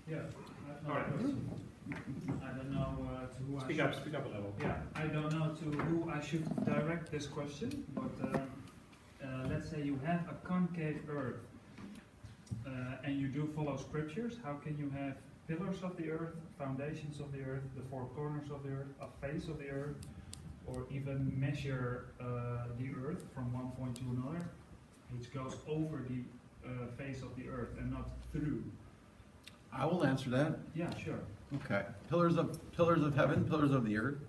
Yeah. All right. I don't know to who Speak up a level. Yeah, I don't know to who I should direct this question, but let's say you have a concave earth and you do follow scriptures. How can you have pillars of the earth, foundations of the earth, the four corners of the earth, a face of the earth, or even measure the earth from one point to another, which goes over the face of the earth and not through? I will answer that. Yeah, sure. Okay. Pillars of heaven, pillars of the earth.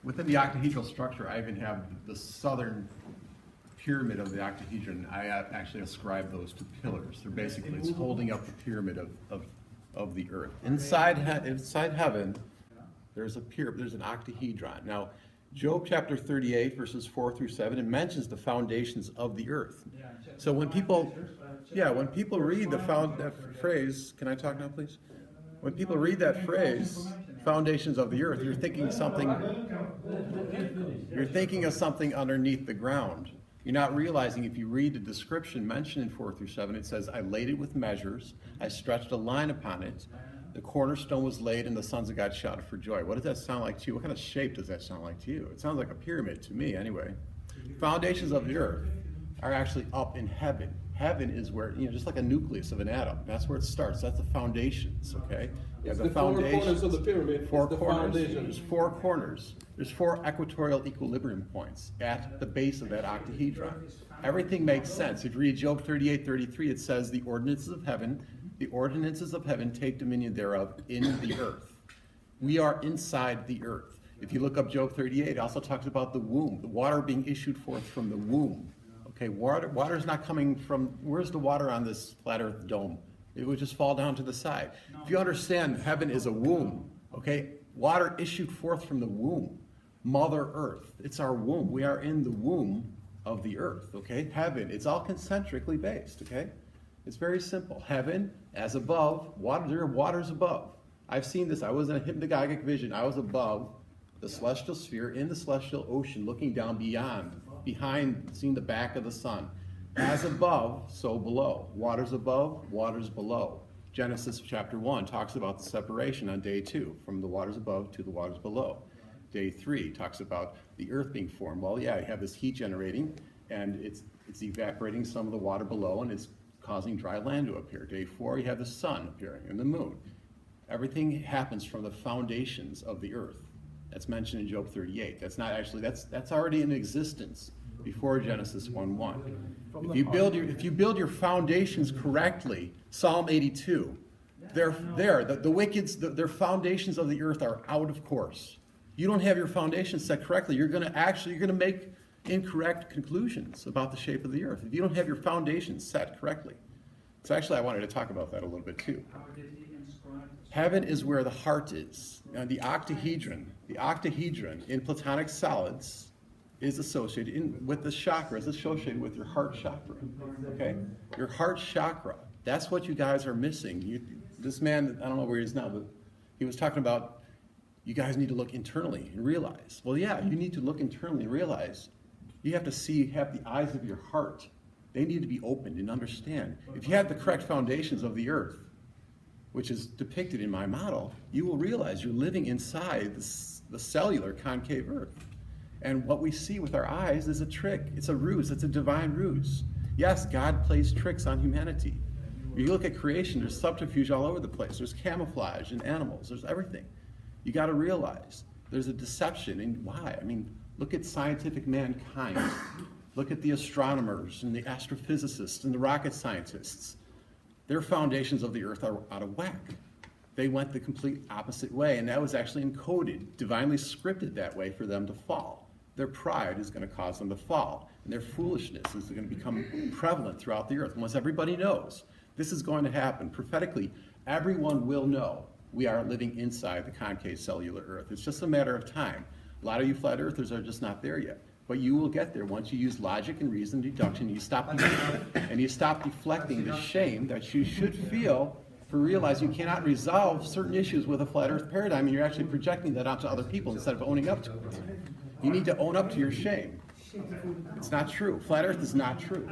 Within the octahedral structure, I even have the southern pyramid of the octahedron. I actually ascribe those to pillars. They're basically, it's holding up the pyramid of the earth. Inside heaven, there's an octahedron. Now, Job chapter 38, verses 4 through 7, it mentions the foundations of the earth. So when people read that phrase, can I talk now, please? When people read that phrase, foundations of the earth, you're thinking of something underneath the ground. You're not realizing, if you read the description mentioned in 4 through 7, it says, I laid it with measures, I stretched a line upon it, the cornerstone was laid, and the sons of God shouted for joy. What does that sound like to you? What kind of shape does that sound like to you? It sounds like a pyramid to me, anyway. Foundations of the earth are actually up in heaven. Heaven is where, just like a nucleus of an atom. That's where it starts. That's the foundations, okay? You have the foundations. 4 corners of the pyramid. 4 corners. There's 4 corners. There's 4 equatorial equilibrium points at the base of that octahedron. Everything makes sense. If you read Job 38:33, it says, the ordinances of heaven take dominion thereof in the earth. We are inside the earth. If you look up Job 38, it also talks about the womb, the water being issued forth from the womb. Okay, water is not coming from, where's the water on this flat earth dome? It would just fall down to the side. If you understand heaven is a womb, okay, water issued forth from the womb, Mother Earth, it's our womb. We are in the womb of the earth, okay? Heaven, it's all concentrically based, okay? It's very simple. Heaven, as above, water, there are waters above. I've seen this. I was in a hypnagogic vision. I was above the celestial sphere in the celestial ocean, looking down behind, seeing the back of the sun. As above, so below. Waters above, waters below. Genesis chapter 1 talks about the separation on day 2, from the waters above to the waters below. Day 3 talks about the earth being formed. Well, yeah, you have this heat generating, and it's evaporating some of the water below, and it's causing dry land to appear. Day 4, you have the sun appearing and the moon. Everything happens from the foundations of the earth. That's mentioned in Job 38. That's not actually, that's already in existence before Genesis 1:1. If you build your foundations correctly, Psalm 82, the wicked's, their foundations of the earth are out of course. You don't have your foundations set correctly, you're going to make incorrect conclusions about the shape of the earth if you don't have your foundations set correctly. So actually I wanted to talk about that a little bit too. Heaven is where the heart is. Now the octahedron in Platonic solids is associated with the chakra, is associated with your heart chakra. Okay? Your heart chakra. That's what you guys are missing. This man, I don't know where he is now, but he was talking about you guys need to look internally and realize. Well, yeah, you need to look internally and realize. You have to have the eyes of your heart. They need to be opened and understand. If you have the correct foundations of the earth, which is depicted in my model, you will realize you're living inside the cellular concave earth. And what we see with our eyes is a trick. It's a ruse. It's a divine ruse. Yes, God plays tricks on humanity. You look at creation, there's subterfuge all over the place. There's camouflage in animals. There's everything. You got to realize there's a deception. And why? I mean, look at scientific mankind. Look at the astronomers and the astrophysicists and the rocket scientists. Their foundations of the earth are out of whack. They went the complete opposite way, and that was actually encoded, divinely scripted that way for them to fall. Their pride is going to cause them to fall, and their foolishness is going to become prevalent throughout the earth. And once everybody knows this is going to happen, prophetically, everyone will know we are living inside the concave cellular earth. It's just a matter of time. A lot of you flat earthers are just not there yet. But you will get there once you use logic and reason and deduction. You stop deflecting the shame that you should feel for realizing you cannot resolve certain issues with a flat earth paradigm, and you're actually projecting that onto other people instead of owning up to it. You need to own up to your shame. It's not true. Flat earth is not true.